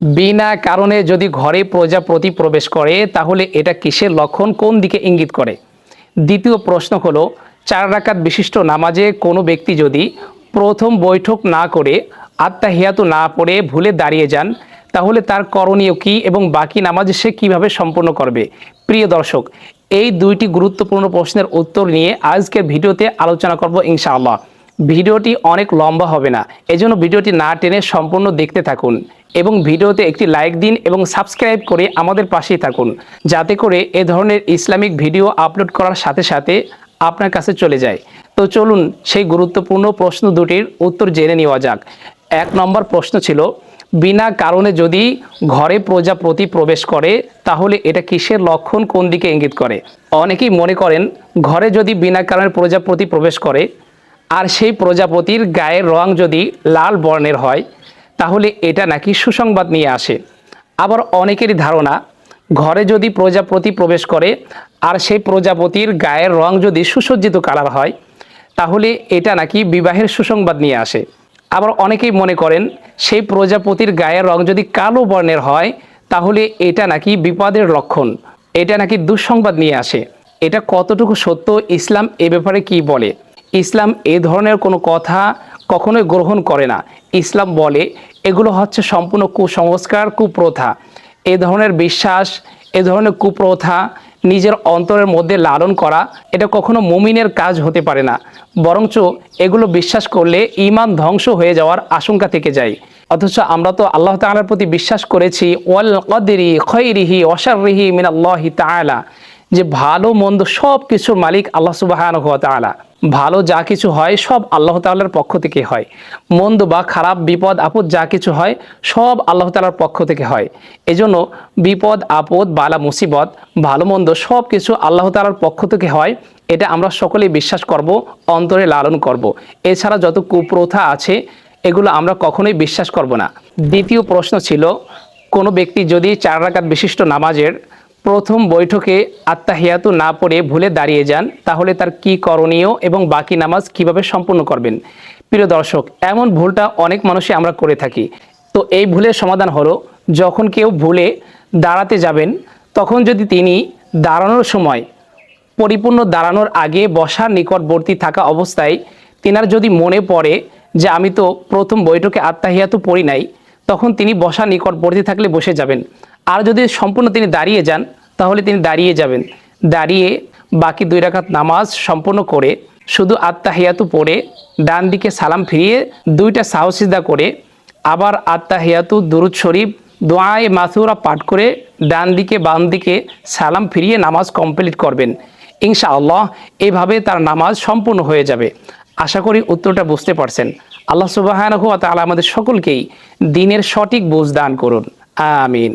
বিনা কারণে যদি ঘরে প্রজাপতি প্রবেশ করে তাহলে এটা কিসের লক্ষণ, কোন দিকে ইঙ্গিত করে? দ্বিতীয় প্রশ্ন হলো, 4 রাকাত বিশিষ্ট নামাজে কোনো ব্যক্তি যদি প্রথম বৈঠক না করে আত্তাহিয়াতু না পড়ে ভুলে দাঁড়িয়ে যান তাহলে তার করণীয় কি এবং বাকি নামাজ সে কিভাবে সম্পন্ন করবে? প্রিয় দর্শক, এই দুইটি গুরুত্বপূর্ণ প্রশ্নের উত্তর নিয়ে আজকের ভিডিওতে আলোচনা করব ইনশাআল্লাহ। ভিডিওটি অনেক লম্বা হবে না, এজন্য ভিডিওটি না টেনে সম্পূর্ণ দেখতে থাকুন এবং ভিডিওতে একটি লাইক দিন এবং সাবস্ক্রাইব করে আমাদের পাশেই থাকুন, যাতে করে এ ধরনের ইসলামিক ভিডিও আপলোড করার সাথে সাথে আপনার কাছে চলে যায়। তো চলুন সেই গুরুত্বপূর্ণ প্রশ্ন দুটির উত্তর জেনে নেওয়া যাক। 1 নম্বর প্রশ্ন ছিল, বিনা কারণে যদি ঘরে প্রজাপতি প্রবেশ করে তাহলে এটা কিসের লক্ষণ, কোন দিকে ইঙ্গিত করে? অনেকেই মনে করেন ঘরে যদি বিনা কারণে প্রজাপতি প্রবেশ করে আর সেই প্রজাপতির গায়ের রং যদি লাল বর্ণের হয় তাহলে এটা নাকি সুসংবাদ নিয়ে আসে। আবার অনেকেরই ধারণা ঘরে যদি প্রজাপতি প্রবেশ করে আর সেই প্রজাপতির গায়ের রং যদি সুসজ্জিত কালার হয় তাহলে এটা নাকি বিবাহের সুসংবাদ নিয়ে আসে। আবার অনেকেই মনে করেন সেই প্রজাপতির গায়ের রং যদি কালো বর্ণের হয় তাহলে এটা নাকি বিপদের লক্ষণ, এটা নাকি দুঃসংবাদ নিয়ে আসে। এটা কতটুকু সত্য, ইসলাম এ ব্যাপারে কি বলে? ইসলাম এ ধরনের কোনো কথা কখনোই গ্রহণ করে না। ইসলাম বলে এগুলো হচ্ছে সম্পূর্ণ কুসংস্কার, কুপ্রথা। এ ধরনের বিশ্বাস, এ ধরনের কুপ্রথা নিজের অন্তরের মধ্যে লালন করা এটা কখনো মুমিনের কাজ হতে পারে না, বরঞ্চ এগুলো বিশ্বাস করলে ঈমান ধ্বংস হয়ে যাওয়ার আশঙ্কা থেকে যায়। অথচ আমরা তো আল্লাহ তাআলার প্রতি বিশ্বাস করেছি ওয়াল কদরি খায়রিহি ওয়া শাররিহি মিনাল্লাহি তাআলা, যে ভালো মন্দ সব কিছুর মালিক আল্লাহ সুবহানাহু ওয়া তাআলা। ভালো যা কিছু হয় সব আল্লাহ তাআলার পক্ষ থেকে হয়, মন্দ বা খারাপ বিপদ আপদ যা কিছু হয় সব আল্লাহ তাআলার পক্ষ থেকে হয়। এজন্য বিপদ আপদ বালা মুসিবত ভালো মন্দ সব কিছু আল্লাহ তাআলার পক্ষ থেকে হয়, এটা আমরা সকলেই বিশ্বাস করব, অন্তরে লালন করব। এছাড়া যত কুপ্রথা আছে এগুলো আমরা কখনোই বিশ্বাস করব না। দ্বিতীয় প্রশ্ন ছিল, কোনো ব্যক্তি যদি 4 রাকাত বিশিষ্ট নামাজের প্রথম বৈঠকে আত্তাহিয়াতু না পড়ে ভুলে দাঁড়িয়ে যান তাহলে তার কি করণীয় এবং বাকি নামাজ কিভাবে সম্পূর্ণ করবেন? প্রিয় দর্শক, এমন ভুলটা অনেক মানুষই আমরা করে থাকি। তো এই ভুলের সমাধান হলো, যখন কেউ ভুলে দাঁড়াতে যাবেন তখন যদি তিনি দাঁড়ানোর সময় পরিপূর্ণ দাঁড়ানোর আগে বসার নিকটবর্তী থাকা অবস্থায় তিনার যদি মনে পড়ে যে আমি তো প্রথম বৈঠকে আত্তাহিয়াতু পড়ি নাই, তখন তিনি বসার নিকটবর্তী থাকলে বসে যাবেন। আর যদি সম্পূর্ণ তিনি দাঁড়িয়ে যান তাহলে তিনি দাঁড়িয়ে যাবেন। দাঁড়িয়ে বাকি 2 রাকাত নামাজ সম্পূর্ণ করে শুধু আত্তাহিয়াতু পড়ে ডান দিকে সালাম ফিরিয়ে 2টা সাহু সিজদা করে আবার আত্তাহিয়াতু দুরুদ শরীফ দোয়ায়ে মাসুরা পাঠ করে ডান দিকে বাম দিকে সালাম ফিরিয়ে নামাজ কমপ্লিট করবেন। ইনশাআল্লাহ এভাবে তার নামাজ সম্পূর্ণ হয়ে যাবে। আশা করি উত্তরটা বুঝতে পারছেন। আল্লাহ সুবহানাহু ওয়া তাআলা আমাদের সকলকেই দ্বীনের সঠিক বুঝ দান করুন। আমিন।